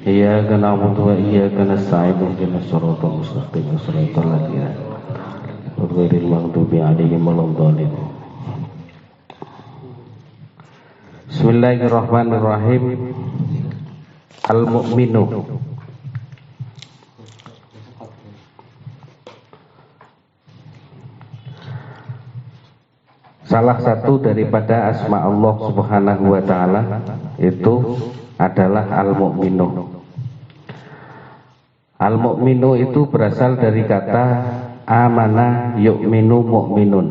Iyyaka na'budu wa iyyaka nasta'in ihdinas siratal mustaqim siratal ladzina ghairil maghdubi 'alaihim waladdallin. Bismillahirrahmanirrahim. Al-mu'minu. Salah satu daripada asma Allah Subhanahu wa taala itu adalah Al-Mu'minu. Al-Mu'minu itu berasal dari kata amana yu'minu mu'minun.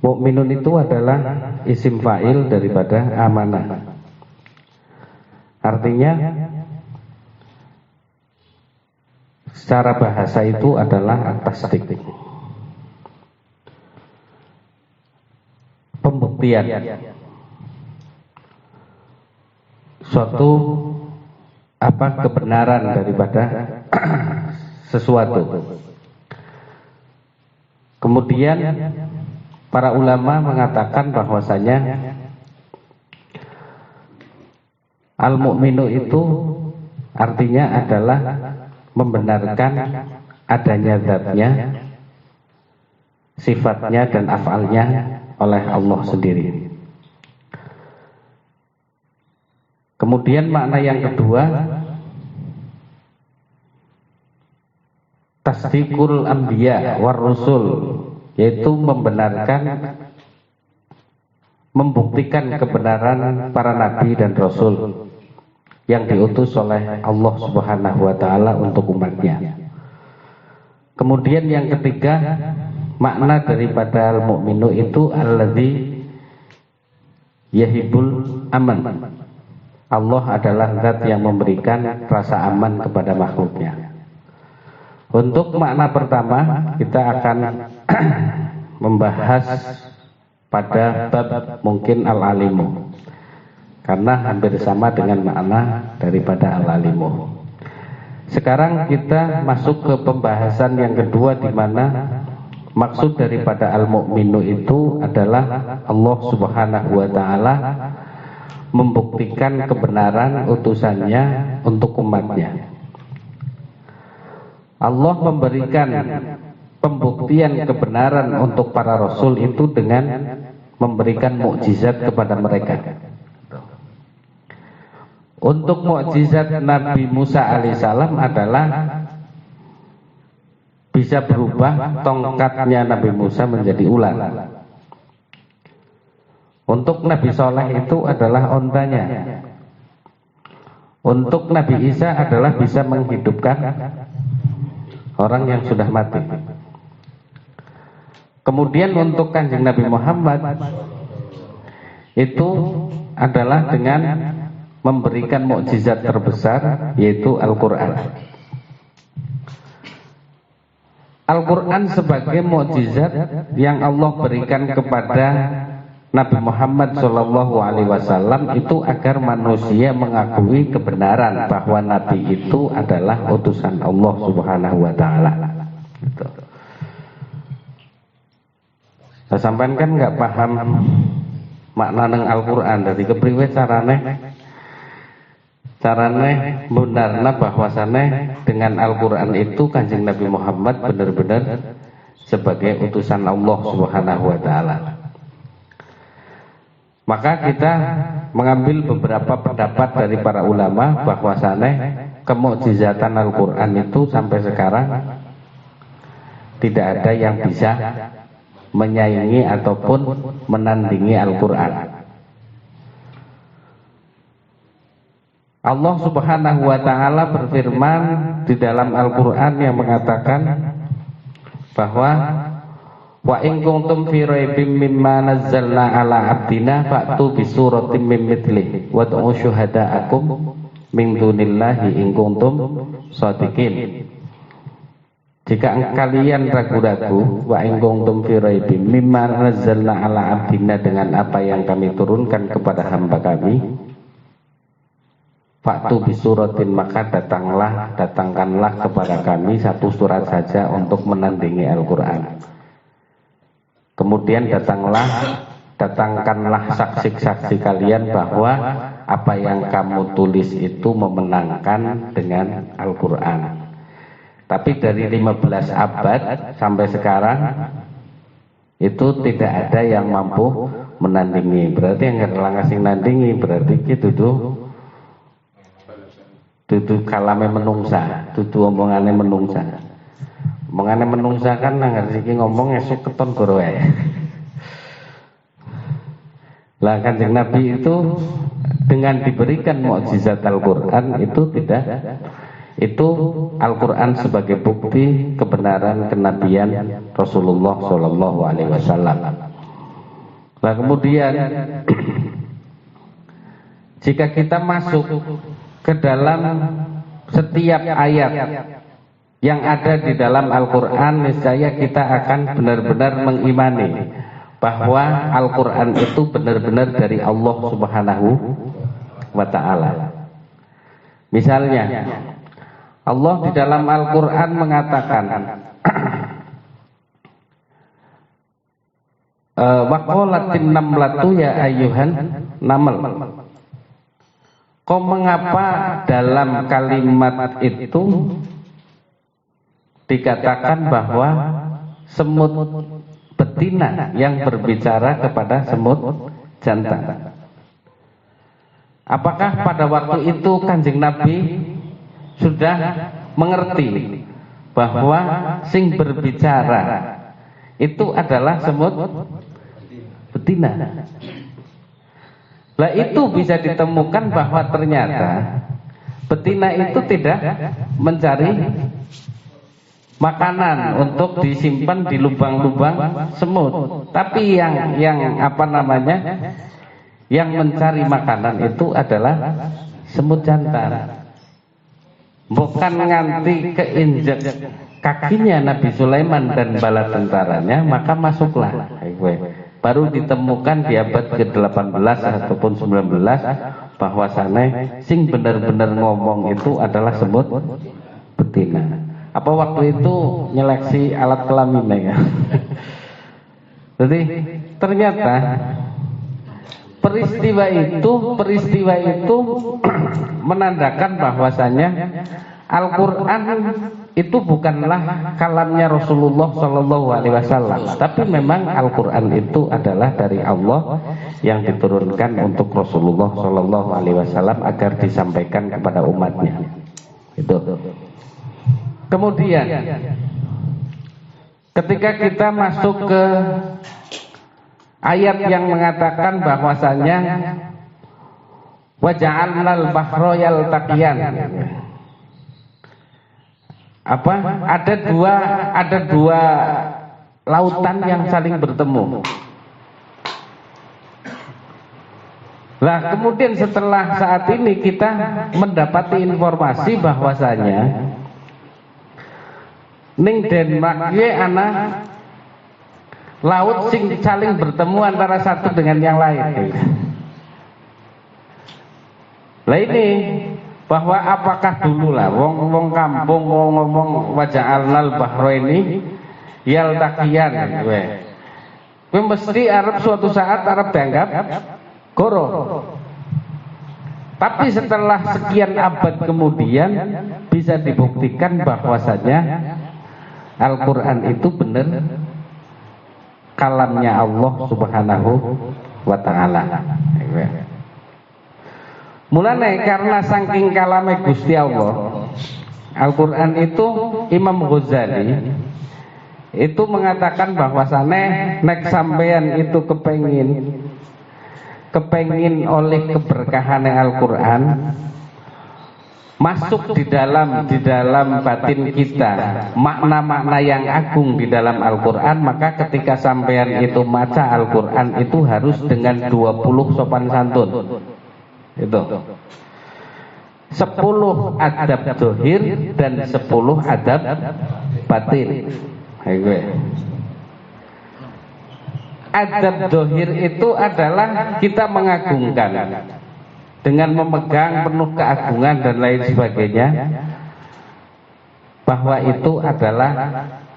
Mu'minun itu adalah isim fa'il daripada amanah. Artinya secara bahasa itu adalah at-tasdiq, pembuktian suatu kebenaran daripada sesuatu. Kemudian para ulama mengatakan bahwasanya al-mu'minu itu artinya adalah membenarkan adanya zatnya, sifatnya dan af'alnya oleh Allah sendiri. Kemudian makna yang kedua, tasdiqul anbiya war rusul, yaitu membenarkan, membuktikan kebenaran para nabi dan rasul yang diutus oleh Allah Subhanahu wa taala untuk umatnya. Kemudian yang ketiga, makna daripada al-mu'minu itu alladzi yahibul aman. Allah adalah zat yang memberikan rasa aman kepada makhluknya. Untuk makna pertama kita akan membahas pada bab mungkin al-alimu, karena hampir sama dengan makna daripada al-alimu. Sekarang kita masuk ke pembahasan yang kedua, di mana maksud daripada al-mu'minu itu adalah Allah Subhanahu wa taala membuktikan kebenaran utusannya untuk umatnya. Allah memberikan pembuktian kebenaran untuk para rasul itu dengan memberikan mukjizat kepada mereka. Untuk mukjizat Nabi Musa alaihissalam adalah bisa berubah tongkatnya Nabi Musa menjadi ular. Untuk Nabi Soleh itu adalah ontanya. Untuk Nabi Isa adalah bisa menghidupkan orang yang sudah mati. Kemudian untuk Kanjeng Nabi Muhammad itu adalah dengan memberikan mukjizat terbesar, yaitu Al-Quran. Al-Quran sebagai mukjizat yang Allah berikan kepada Nabi Muhammad SAW itu agar manusia mengakui kebenaran bahwa Nabi itu adalah utusan Allah Subhanahu wa taala. Saya sampaikan kan nggak paham makna nang Al-Quran, dari kepriwe carane benarna bahwasannya dengan Al-Quran itu Kanjeng Nabi Muhammad benar-benar sebagai utusan Allah Subhanahu wa taala. Maka kita mengambil beberapa pendapat dari para ulama bahwasannya kemukjizatan Al-Quran itu sampai sekarang tidak ada yang bisa menyaingi ataupun menandingi Al-Quran. Allah Subhanahu wa taala berfirman di dalam Al-Qur'an yang mengatakan bahwa wa in kuntum fi raibim mimma nazzalna ala abdina fa'tu bi suratin min mithlihi wad'u syuhada'akum min dunillahi in kuntum shadiqin. Jika kalian ragu-ragu, wa in kuntum fi raibim mimma nazzalna ala abdina, dengan apa yang kami turunkan kepada hamba kami, Faktu bisuratin, maka datangkanlah kepada kami satu surat saja untuk menandingi Al-Quran. Kemudian datangkanlah saksi-saksi kalian bahwa apa yang kamu tulis itu memenangkan dengan Al-Quran. Tapi dari 15 abad sampai sekarang itu tidak ada yang mampu menandingi. Berarti yang ngasih nandingi berarti gitu tuh. Dudu kalame menungsa, dudu omongane menungsa. Omongane menungsa kan nang iki ngomong esuk keton goro wae. Lah Kanjeng Nabi itu dengan diberikan mukjizat Al-Qur'an itu tidak, itu Al-Qur'an sebagai bukti kebenaran kenabian Rasulullah sallallahu alaihi wasallam. Lah kemudian jika kita masuk ke dalam setiap ayat yang ada di dalam Al-Quran, niscaya kita akan benar-benar mengimani bahwa Al-Quran itu benar-benar dari Allah Subhanahu wa Ta'ala. Misalnya Allah di dalam Al-Quran mengatakan wa qalatin namlatu ya ayyuhan naml. Kok mengapa dalam kalimat itu dikatakan bahwa semut betina yang berbicara kepada semut jantan? Apakah pada waktu itu Kanjeng Nabi sudah mengerti bahwa sing berbicara itu adalah semut betina? Lah itu bisa ditemukan bahwa ternyata betina itu tidak mencari makanan untuk disimpan di lubang-lubang semut, tapi yang apa namanya, yang mencari makanan itu adalah semut jantan. Bukan nganti keinjak kakinya Nabi Sulaiman dan bala tentaranya maka masuklah. Baru ditemukan di abad ke-18 ataupun 19 bahwasannya sing benar-benar ngomong itu adalah semut betina. Apa waktu itu nyeleksi alat kelaminnya ya? Jadi ternyata peristiwa itu menandakan bahwasanya Al-Quran itu bukanlah kalamnya Rasulullah Shallallahu Alaihi Wasallam, tapi memang Al-Quran itu adalah dari Allah yang diturunkan untuk Rasulullah Shallallahu Alaihi Wasallam agar disampaikan kepada umatnya. Itu. Kemudian, ketika kita masuk ke ayat yang mengatakan bahwasanya waja'alnal bahra yaltaqiyan. Apa? Ada dua lautan yang saling bertemu. Lah kemudian setelah saat ini kita mendapati informasi bahwasanya ning Denmark ye ana laut sing saling bertemu antara satu dengan yang lain. Lah ini bahwa apakah dulu lah wong kampung ngomong waja'alnal bahra ini yaltaqiyan kowe mesti arep suatu saat arep dianggap goro. Tapi setelah sekian abad kemudian bisa dibuktikan bahwasanya Al-Quran itu benar kalamnya Allah Subhanahu wa Ta'ala. Mulane karena saking kalame Gusti Allah, Al-Quran itu Imam Ghazali itu mengatakan bahwasane nek sampean itu kepengin oleh keberkahan Al-Quran masuk di dalam batin kita makna-makna yang agung di dalam Al-Quran, maka ketika sampean itu maca Al-Quran itu harus dengan 20 sopan santun. Itu 10 adab zahir dan 10 adab batin. Adab zahir itu adalah kita mengagungkan dengan memegang penuh keagungan dan lain sebagainya, bahwa itu adalah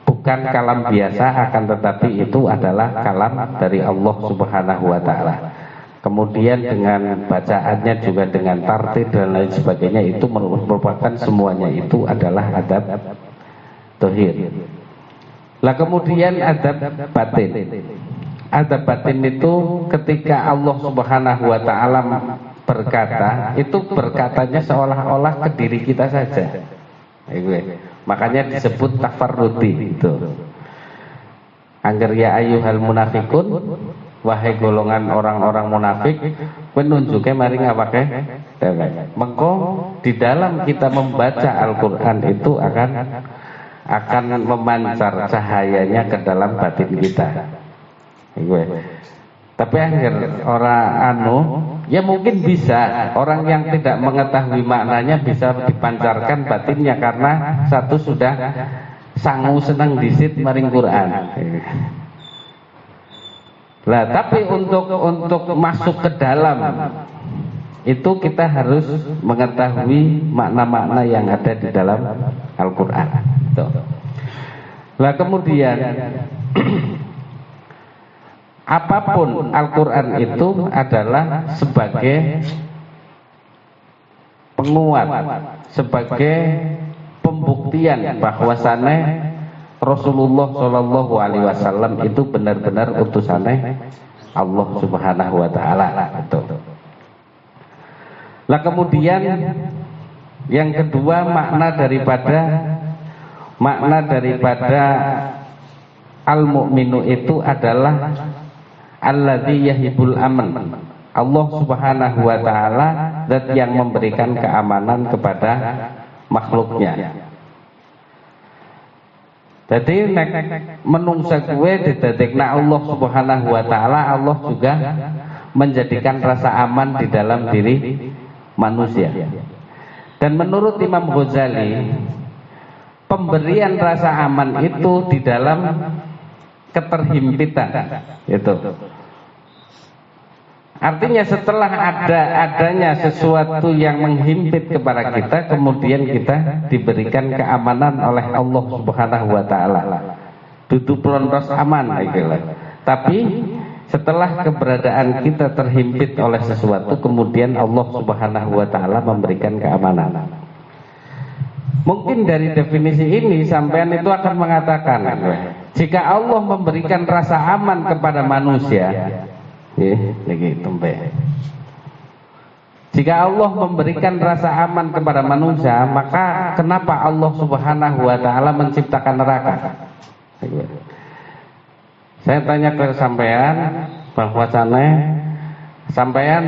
bukan kalam biasa, akan tetapi itu adalah kalam dari Allah Subhanahu wa taala. Kemudian dengan bacaannya juga dengan tartil dan lain sebagainya, itu merupakan semuanya itu adalah adab tauhid. Lah kemudian adab batin. Adab batin itu ketika Allah Subhanahu wa taala berkata, itu berkatanya seolah-olah ke diri kita saja. Makanya disebut tafarrudi itu. Angger ya ayyuhal munafikun, wahai golongan orang-orang munafik, penunjuknya mari ngapake dewek. Mengko di dalam kita membaca Al-Qur'an itu akan memancar cahayanya ke dalam batin kita. Tapi angger orang ya mungkin bisa orang yang tidak mengetahui maknanya bisa dipancarkan batinnya, karena satu sudah sangu senang disit maring Quran. Lah tapi untuk masuk ke dalam itu kita harus mengetahui makna-makna yang ada di dalam Al-Qur'an. Lah kemudian apapun Al-Quran itu adalah sebagai penguat, sebagai pembuktian bahwasannya Rasulullah Shallallahu Alaihi Wasallam itu benar-benar utusannya Allah Subhanahu Wa Taala. Lah kemudian yang kedua, makna daripada al-mu'minu itu adalah alladzi yahibul aman. Allah Subhanahu wa taala zat yang memberikan keamanan kepada makhluknya. Jadi nek menungsa kuwe didadekna Allah Subhanahu wa taala, Allah juga menjadikan rasa aman di dalam diri manusia. Dan menurut Imam Ghazali, pemberian rasa aman itu di dalam keterhimpitan itu. Artinya setelah adanya sesuatu yang menghimpit kepada kita, kemudian kita diberikan keamanan oleh Allah Subhanahu wa taala. Dudu plontos aman gitu. Tapi setelah keberadaan kita terhimpit oleh sesuatu, kemudian Allah Subhanahu wa taala memberikan keamanan. Mungkin dari definisi ini sampean itu akan mengatakan, jika Allah memberikan rasa aman kepada manusia, jika Allah memberikan rasa aman kepada manusia, maka kenapa Allah Subhanahu wa taala menciptakan neraka? Saya tanya ke sampean, bahwasannya sampean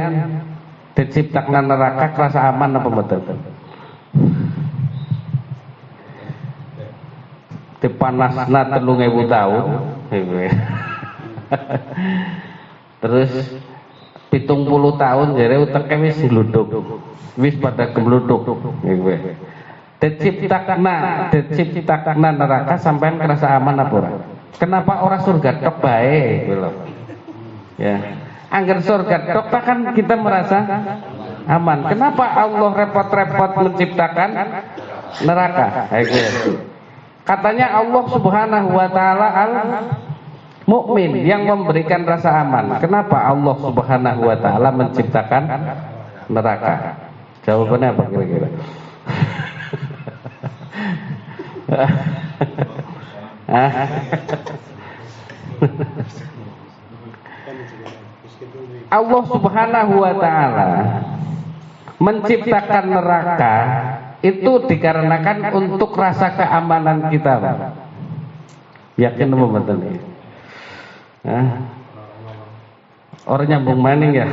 diciptakan neraka rasa aman apa betul? Dipanasna 3.000 tahun. Terus 70 tahun jare uteke wis gluduk. Wis pada gemluduk. Diciptakan neraka sampean kerasa aman apa ora? Kenapa orang surga tok bae gitu loh. Ya. Angger surga tok kan kita merasa aman. Kenapa Allah repot-repot menciptakan neraka? Katanya Allah Subhanahu wa taala al-mu'min yang memberikan rasa aman. Kenapa Allah Subhanahu wa taala menciptakan neraka? Jawabannya apa kira-kira? Allah Subhanahu wa taala menciptakan neraka itu dikarenakan untuk rasa keamanan kita, Pak. Yakin apa betul ini? Orang nyambung maning ya.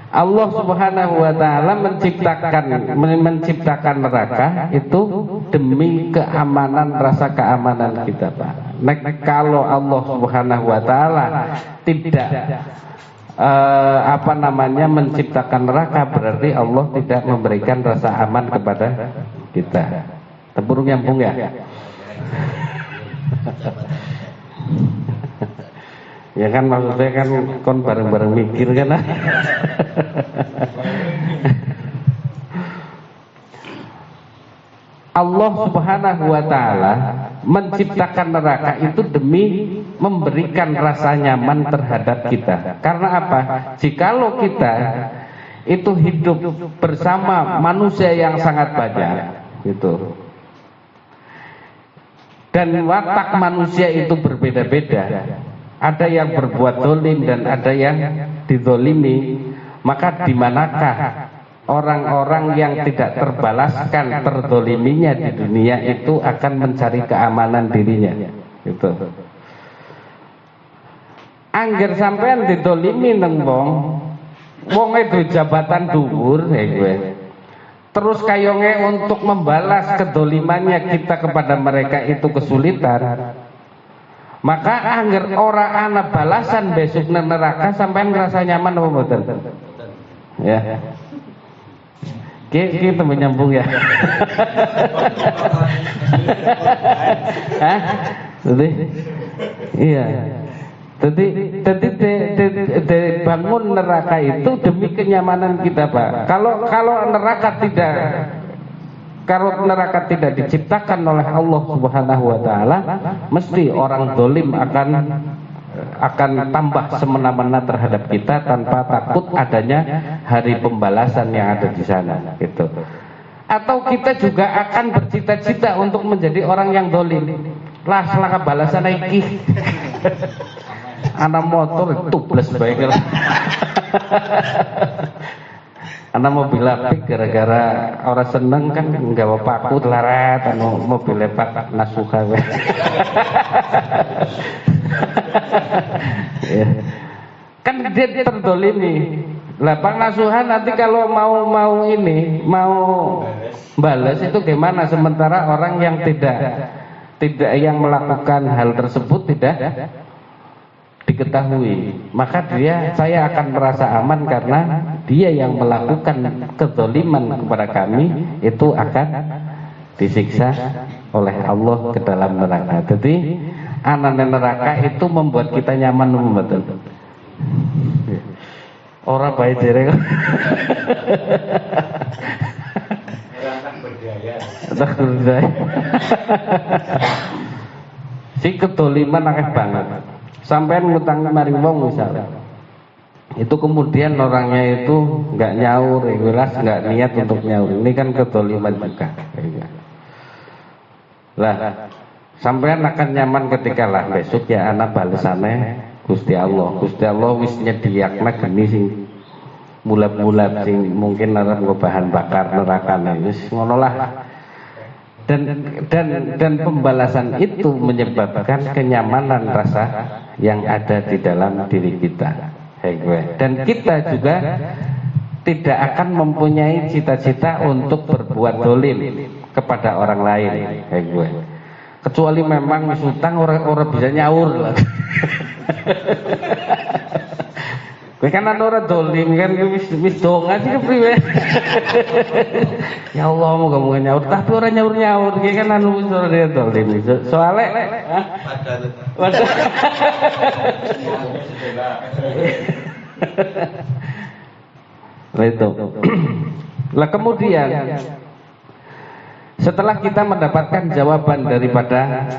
Allah Subhanahu wa taala menciptakan neraka itu demi keamanan, rasa keamanan kita, Pak. Kalau Allah Subhanahu wa taala tidak menciptakan neraka, berarti Allah tidak memberikan rasa aman kepada kita. Tempurung nyambung ya? Ya kan maksudnya kan kon bareng-bareng mikir kan. Allah Subhanahu wa taala menciptakan neraka itu demi memberikan rasa nyaman terhadap kita. Karena apa? Jikalau kita itu hidup bersama manusia yang sangat banyak gitu. Dan watak manusia itu berbeda-beda. Ada yang berbuat dolim dan ada yang didolimi. Maka di manakah orang-orang yang tidak terbalaskan terdoliminya di dunia itu akan mencari keamanan dirinya gitu. Angger sampean didolimi neng wong itu jabatan dhuwur gue. Terus kayonge untuk membalas kedolimannya kita kepada mereka itu kesulitan. Maka angger ora ana balasan besok nang neraka sampean ngerasa nyaman apa mboten? Ya. Kita menyambung ya. Hah? Jadi, iya. Jadi bangun neraka itu demi kenyamanan kita, Pak. Kalau neraka tidak diciptakan oleh Allah Subhanahu wa taala, mesti orang dolim akan tambah semena-mena terhadap kita tanpa takut adanya hari pembalasan yang ada di sana gitu. Atau kita juga akan bercita-cita untuk menjadi orang yang dolim. Lah selaka balasan iki. Anak motor tubles baik. Anak mobil apik gara-gara orang seneng kan nggak paku larat anu mobil lepak nasuha. Ya. Kan dia terdolimi. Lah pengasuhan nanti kalau mau balas itu gimana? Sementara orang yang tidak yang melakukan hal tersebut tidak diketahui, maka saya akan merasa aman karena dia yang melakukan kezaliman kepada kami itu akan disiksa oleh Allah ke dalam neraka. Jadi anak neraka itu membuat kita nyaman, betul. Orang baik jere. Tak berdaya. Si kedoliman akeh banget. Sampean ngutang mari wong misalnya. Itu kemudian orangnya itu enggak nyaur, jelas enggak niat untuk nyaur. Ini kan kedoliman juga. Lah, sampean akan nyaman ketika lah besok ya anak balesane Gusti Allah. Gusti Allah wis nyediakna geni sing mulap-mulap sing mungkin arep nggo bahan bakar nerakane. Wis ngono lah. Dan pembalasan itu menyebabkan kenyamanan rasa yang ada di dalam diri kita. Dan kita juga tidak akan mempunyai cita-cita untuk berbuat dolim kepada orang lain. Kecuali memang utang orang bisa nyaur. Kowe kan ora dolim kan wis donga sih kepriwe. Ya Allah moga-moga nyaur tapi ora nyaur-nyaur iki kan anu wis ora dolim. Soale wadah. Itu. Lah kemudian setelah kita mendapatkan jawaban daripada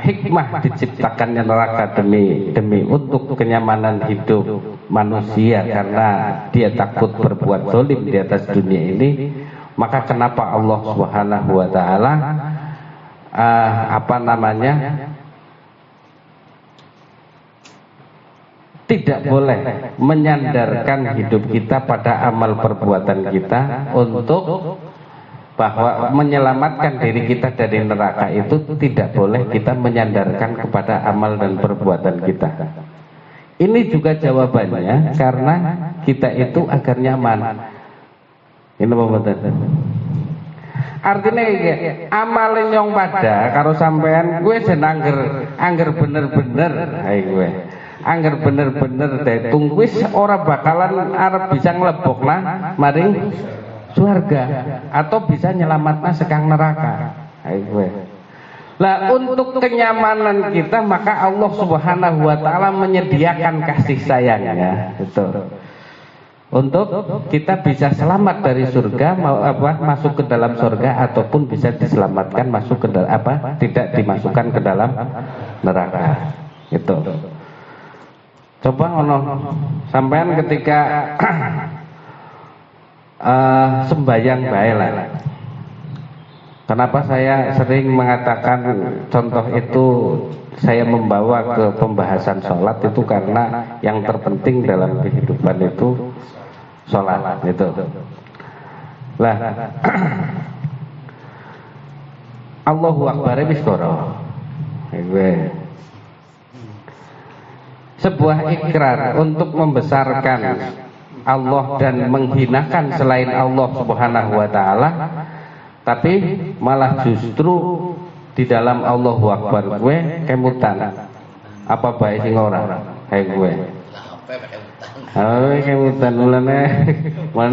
hikmah diciptakannya neraka demi untuk kenyamanan hidup manusia karena dia takut berbuat zalim di atas dunia ini, maka kenapa Allah Subhanahu wa taala tidak boleh menyandarkan hidup kita pada amal perbuatan kita untuk bahwa menyelamatkan diri kita dari neraka itu tidak boleh kita menyandarkan kepada amal dan perbuatan kita. Ini juga jawabannya karena kita itu agar nyaman. Ini apa betul? Artinya amal nyong pada karo sampean gue angger bener-bener gue. Angger bener-bener detung wis ora bakalan arep bisa nglebokna maring surga atau bisa nyelamatna sekang neraka. Lah untuk kenyamanan kita maka Allah Subhanahu wa taala menyediakan kasih sayangnya itu. Untuk kita bisa selamat dari surga, masuk ke dalam surga ataupun bisa diselamatkan masuk ke dalam tidak dimasukkan ke dalam neraka. Itu. Coba ngono sampean ketika sembayang bae lah. Kenapa saya sering mengatakan contoh itu saya membawa ke pembahasan sholat itu karena yang terpenting dalam kehidupan itu sholat itu. Lah Allahu Akbar wis karo. Sebuah ikrar untuk membesarkan Allah dan menghinakan selain Allah Subhanahu wa taala, tapi malah justru di dalam Allahu Akbar gue kemutan. Apa bae sing ora kayak gue. Kemutan mulane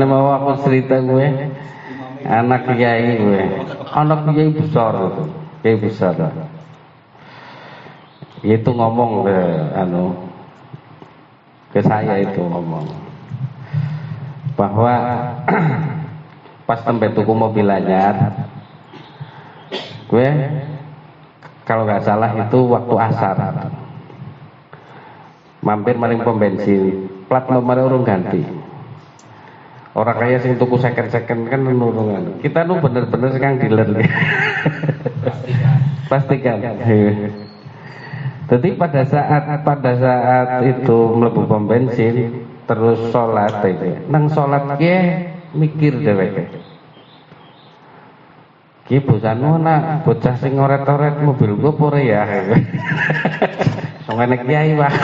mau aku cerita gue anak kiai gue. Anak kiai besar itu. Kiai besar. Itu ngomong ke saya itu ngomong bahwa pas tempat tuku mobil anyar gue kalau nggak salah itu waktu asar mampir maring pom bensin plat nomornya urung ganti orang kaya sing tuku second kan nurungan kita nu bener-bener sekarang dealer pastikan. Jadi pada saat itu mlebu pom bensin terus sholat iki. Nang sholat ki mikir dheweke. Ki bocahmu nak bocah sing oret-oret mobil gua pore ya. Songane kiai wae.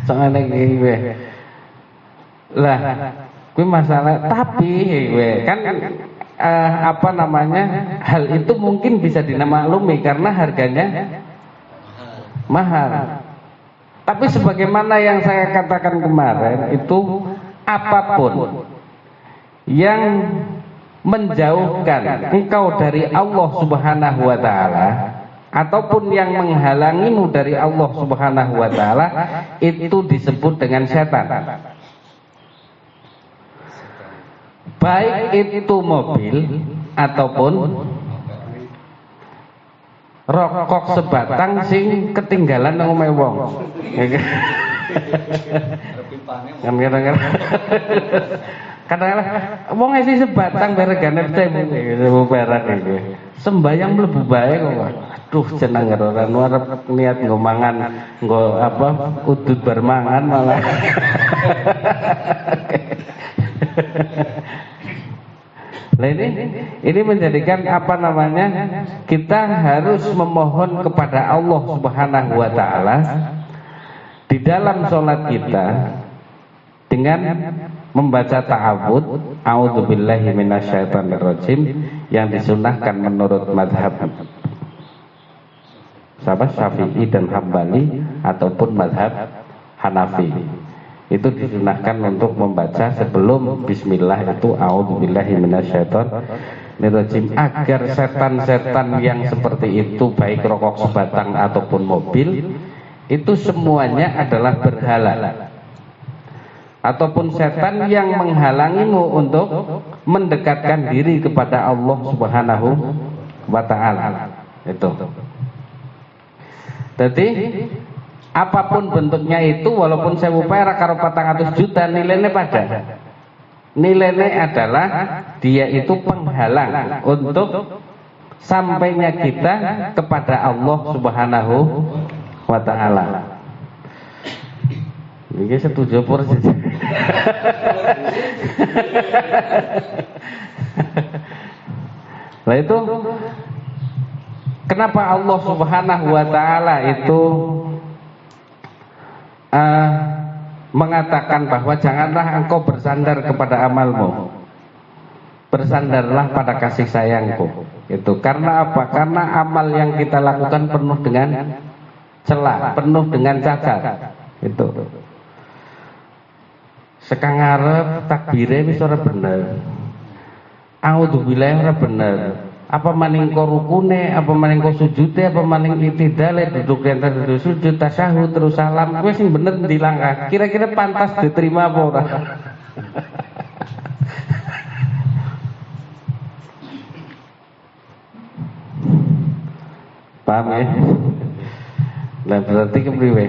Songane kiai wae. Lah, kuwi masalah tapi kan hal itu mungkin bisa dinamaklumi karena harganya mahal. Tapi sebagaimana yang saya katakan kemarin itu apapun yang menjauhkan engkau dari Allah Subhanahu wa taala ataupun yang menghalangimu dari Allah Subhanahu wa taala itu disebut dengan setan. Baik itu mobil ataupun rokok sebatang sing ketinggalan nang omahe wong. Kadang-kadang wong ngisi sebatang beregane temu perak iki. Sembayang mlebu bae kok. Aduh jeneng ora arep niat nggo mangan, nggo udut bar mangan malah. Nah ini menjadikan kita harus memohon kepada Allah Subhanahu wa taala di dalam sholat kita dengan membaca ta'awudz a'udzubillahi minasyaitonirrajim yang disunahkan menurut mazhab Syafi'i dan Hambali ataupun mazhab Hanafi. Itu disunahkan untuk membaca sebelum bismillah itu a'udzubillahi minasyaitonirrajim agar setan-setan yang seperti itu baik rokok sebatang ataupun mobil itu semuanya adalah berhala ataupun setan yang menghalangimu untuk mendekatkan diri kepada Allah Subhanahu wa taala. Itu. Jadi apapun bentuknya itu walaupun 1000 perak karo 400 juta nilainya pada. Nilainya adalah dia itu penghalang untuk sampainya kita kepada Allah Subhanahu wa taala. Ini setuju pur saja. Nah itu kenapa Allah Subhanahu wa taala itu mengatakan bahwa janganlah engkau bersandar kepada amalmu, bersandarlah pada kasih sayangku. Itu karena apa? Karena amal yang kita lakukan penuh dengan celah, penuh dengan cacat. Itu sekarang takbirnya wis ora bener, a'udzubillahi ora bener, apa maning ko rukune, apa maning ko sujude, apa maning itidale, duduk di antara duduk sujud, tasyahud, terus salam, kowe sing bener ndi langkah? Kira-kira pantas diterima apa ora? Paham ya? Lah berarti kepriwe?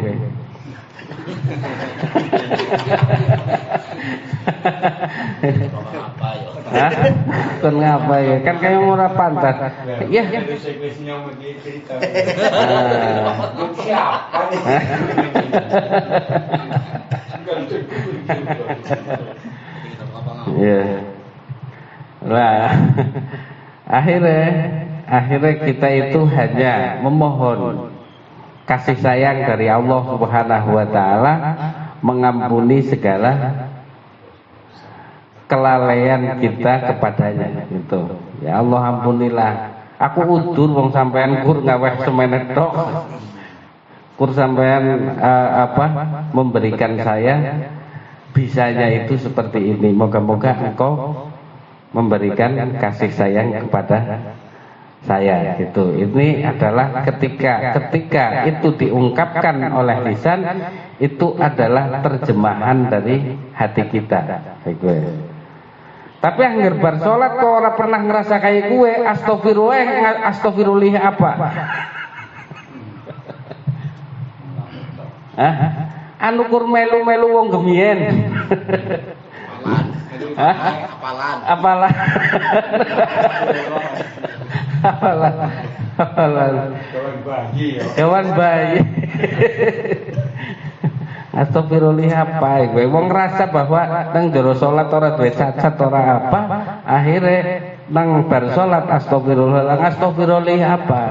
Hah? Kon ngapa ya? Kan kayak ora pantas. Ya. Ya. Lah. Akhirnya kita itu hanya memohon kasih sayang dari Allah Subhanahu wa taala, mengampuni segala kelalaian kita kepadanya gitu. Ya Allah ampunilah. Aku udur wong sampean kur ngaweh semenet tok. Kur sampean memberikan saya bisanya itu seperti ini. Moga-moga engkau memberikan kasih sayang kepada saya gitu. Ini adalah ketika itu diungkapkan oleh lisan, itu adalah terjemahan dari hati kita. Tapi angger bar salat kok ora pernah ngerasa kayak gue, astagfirullah apa? Hah? Anu kur melu-melu wong gemien. Apalan. Hewan bayi. Astagfirullah apa gue wong ngerasa bahwa nang jero salat ora duwe cacat ora apa, akhirnya nang bar salat astagfirullah apa?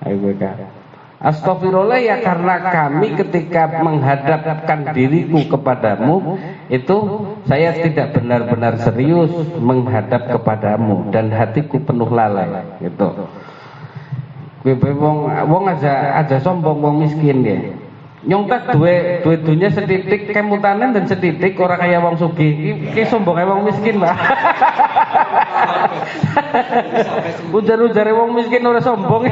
Ayo gue kan. Astagfirullah ya karena kami ketika menghadapkan diriku kepadamu itu saya tidak benar-benar serius menghadap kepadamu dan hatiku penuh lalai gitu. Wong aja sombong wong miskin ya. Nyongtak duwe dunya setitik kemutanen dan setitik orang kaya wong sugih. Ki sombong kaya wong miskin, Mbak. Ujar-ujare wong miskin ora sombong.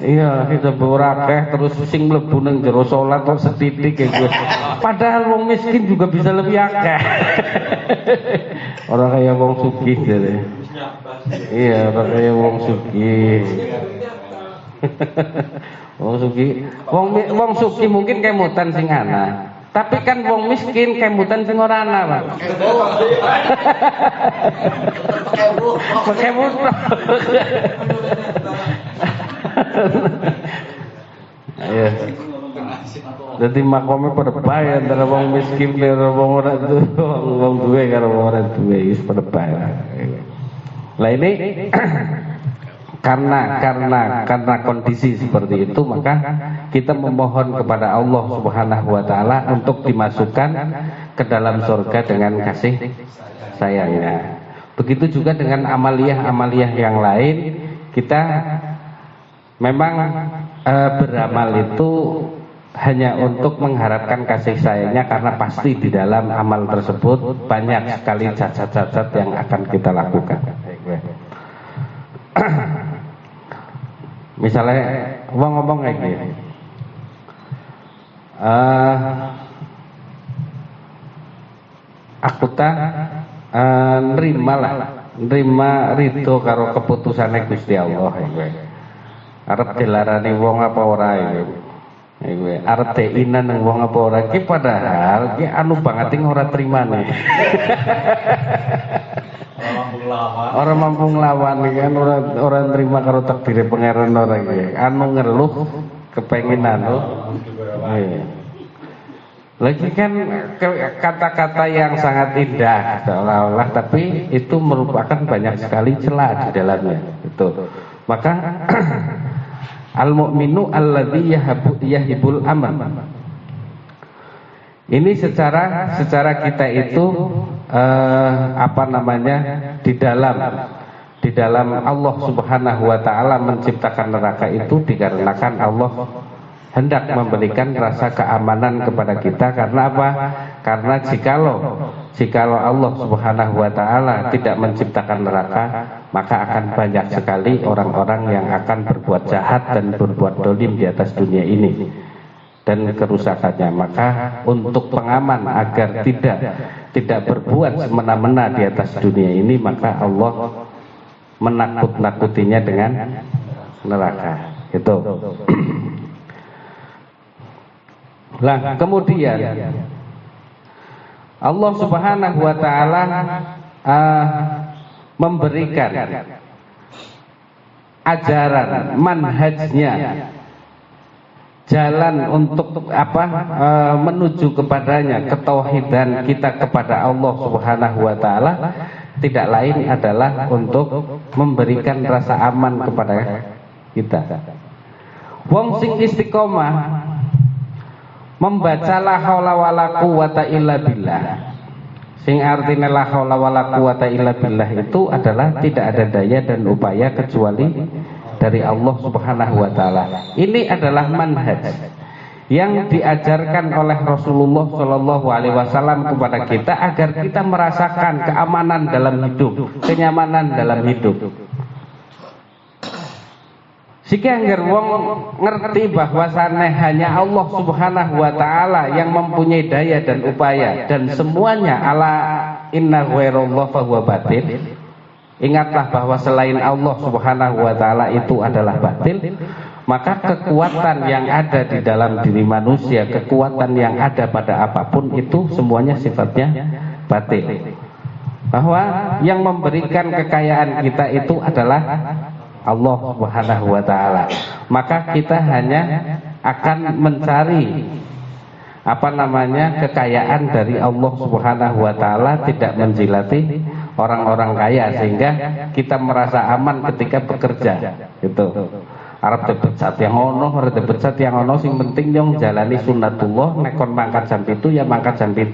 Iya, kita berakeh terus sing mlebu nang jero salat kok setitik ya gue. Padahal wong miskin juga bisa lebih akeh. Orang kaya wong sugih jare. Iya, orang kaya wong sugih. Wong sugih mungkin kemutan sing ana. Tapi kan wong miskin kemutan sing ora ana, Pak. Kemut. Iya. Jadi makomnya pada bae antara wong miskin karo wong ora duwe, wong duwe karo wong ora duwe wis pada bae. Lah ini karena kondisi seperti itu maka kita memohon kepada Allah Subhanahu wa taala untuk dimasukkan ke dalam surga dengan kasih sayangnya. Begitu juga dengan amaliyah yang lain, kita memang beramal itu hanya untuk mengharapkan kasih sayangnya karena pasti di dalam amal tersebut banyak sekali cacat-cacat yang akan kita lakukan. Misalnya wong ngomong kayak gini, aku nerima ridho karo keputusane Gusti Allah. Arep dilarani wong apa ora iki? Arep deinan nang wong apa ora iki, padahal ki anu banget ora trimane. Orang mampu nglawan kan orang terima karo takdir pangeran orang iki. Anu ngeluh kepengin anu. Lagi kan kata-kata yang sangat indah seolah-olah tapi itu merupakan banyak sekali celah di dalamnya. Itu. Maka al-mu'minu alladzi yahibul aman. Ini secara kita itu di dalam Allah Subhanahu wa taala menciptakan neraka itu dikarenakan Allah hendak memberikan rasa keamanan kepada kita. Karena apa? Karena jikalau jikalau Allah Subhanahu wa taala tidak menciptakan neraka, maka akan banyak sekali orang-orang yang akan berbuat jahat dan berbuat dolim di atas dunia ini dan kerusakannya. Maka untuk pengaman agar tidak berbuat semena-mena di atas dunia ini, maka Allah menakut-nakutinya dengan neraka. Itu. Lah, kemudian Allah Subhanahu wa taala memberikan ajaran, manhajnya, jalan untuk menuju kepadanya, ketauhidan kita kepada Allah Subhanahu wa taala tidak lain adalah untuk memberikan rasa aman kepada kita. Wong sing istiqomah membaca la haula wala quwata illa billah. Sing artinya la haula wala quwata illa billah itu adalah tidak ada daya dan upaya kecuali dari Allah Subhanahu wa taala. Ini adalah manhaj yang diajarkan oleh Rasulullah Shallallahu alaihi wasallam kepada kita agar kita merasakan keamanan dalam hidup, kenyamanan dalam hidup. Jika angger wong ngerti bahwasannya hanya Allah Subhanahu wa taala yang mempunyai daya dan upaya dan semuanya ala inna ghairallah fahuwa batil. Ingatlah bahwa selain Allah Subhanahu wa taala itu adalah batil, maka kekuatan yang ada di dalam diri manusia, kekuatan yang ada pada apapun itu semuanya sifatnya batil. Bahwa yang memberikan kekayaan kita itu adalah Allah Subhanahu wa taala. Maka kita hanya akan mencari kekayaan dari Allah Subhanahu wa taala, tidak menjilati orang-orang kaya sehingga kita merasa aman ketika bekerja. Gitu. Arab tebecat yang ono, arep tebecat yang ono, sing penting yang jalani sunnatullah, nek kon mangkat jam 7 ya mangkat jam 7.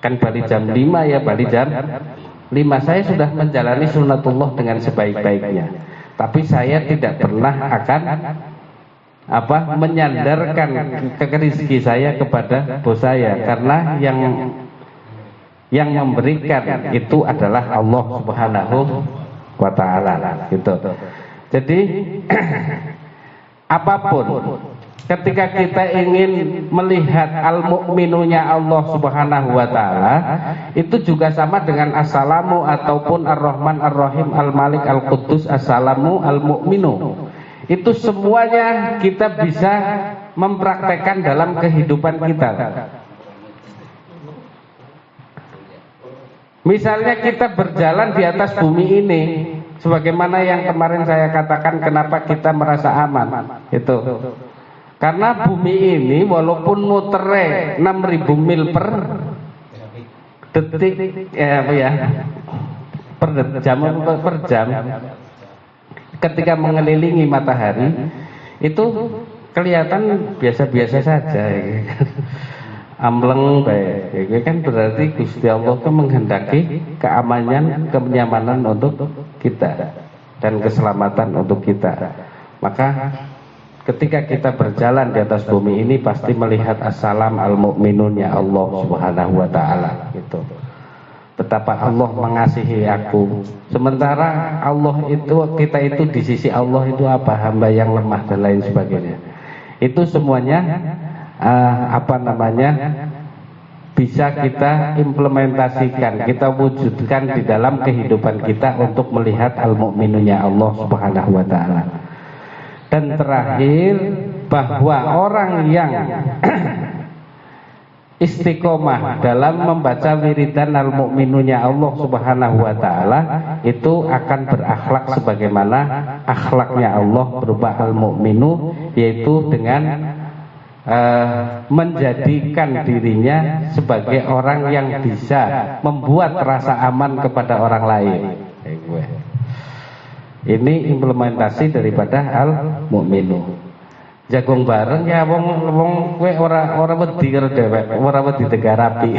Kan bali jam 5 ya bali jam 5. Saya sudah menjalani sunnatullah dengan sebaik-baiknya. Tapi saya tidak pernah akan menyandarkan rezeki saya kepada bos saya, karena yang memberikan itu adalah Allah Subhanahu wa taala. Gitu. Jadi apapun ketika kita ingin melihat al-mu'minunya Allah Subhanahu wa taala, itu juga sama dengan as-salamu ataupun ar-Rahman ar-Rahim al-Malik al-Quddus as-salamu al-mu'minu. Itu semuanya kita bisa mempraktekkan dalam kehidupan kita. Misalnya kita berjalan di atas bumi ini, sebagaimana yang kemarin saya katakan kenapa kita merasa aman. Itu karena bumi ini walaupun muternya 6.000 mil per detik per jam, ketika mengelilingi matahari itu kelihatan biasa-biasa saja. Amleng kayak itu kan berarti Gusti Allah itu menghendaki keamanan, kenyamanan untuk kita dan keselamatan untuk kita. Maka ketika kita berjalan di atas bumi ini pasti melihat as-salam al-mu'minun ya Allah Subhanahu wa taala gitu. Betapa Allah mengasihi aku. Sementara Allah itu, kita itu di sisi Allah itu apa? Hamba yang lemah dan lain sebagainya. Itu semuanya bisa kita implementasikan, kita wujudkan di dalam kehidupan kita untuk melihat al-mu'minunnya Allah Subhanahu wa taala. Dan terakhir, bahwa orang yang istiqomah dalam membaca wiridan al-mu'minunnya Allah Subhanahu wa taala itu akan berakhlak sebagaimana akhlaknya Allah berupa al-mu'minu, yaitu dengan menjadikan dirinya sebagai orang yang bisa membuat rasa aman kepada orang lain. Ini implementasi daripada al-mu'minu. Jagung bareng ya wong kowe ora wedi karo dhewek, ora wedi tegarapi.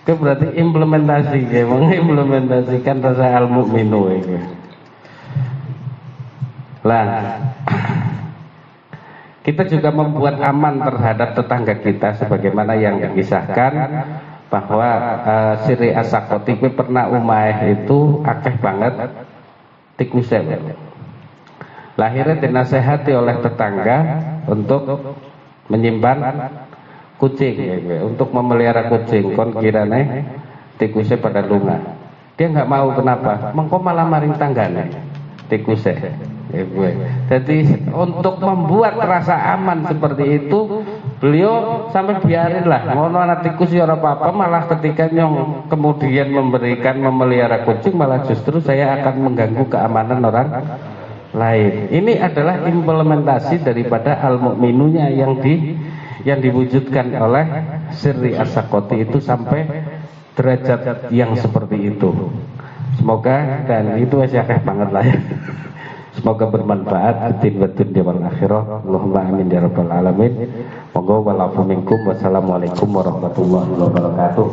Itu berarti implementasi ya, mengimplementasikan rasa al-mu'minu itu. Lah Kita juga membuat aman terhadap tetangga kita, sebagaimana yang dikisahkan bahwa Siri Asakoti pernah umaih itu akeh banget tikusnya. Lahirnya dinasehati oleh tetangga untuk menyimpan kucing, untuk memelihara kucing. Kon kirane tikusnya pada lunga. Dia nggak mau, kenapa? Mengko malah maring tanggane tikusnya. Jadi untuk membuat rasa aman seperti itu, beliau sampai biarinlah ngono anak tikus ya ora apa-apa, malah ketika nyong kemudian memelihara kucing malah justru saya akan mengganggu keamanan orang lain. Ini adalah implementasi daripada al-mu'minunya yang diwujudkan oleh Siri As-Sakoti itu sampai derajat yang seperti itu. Semoga, dan itu akeh banget lah ya. Semoga bermanfaat di dunia wal akhirah. Allahumma amin ya rabbal alamin. Monggo walafu minkum. Wassalamualaikum warahmatullahi wabarakatuh.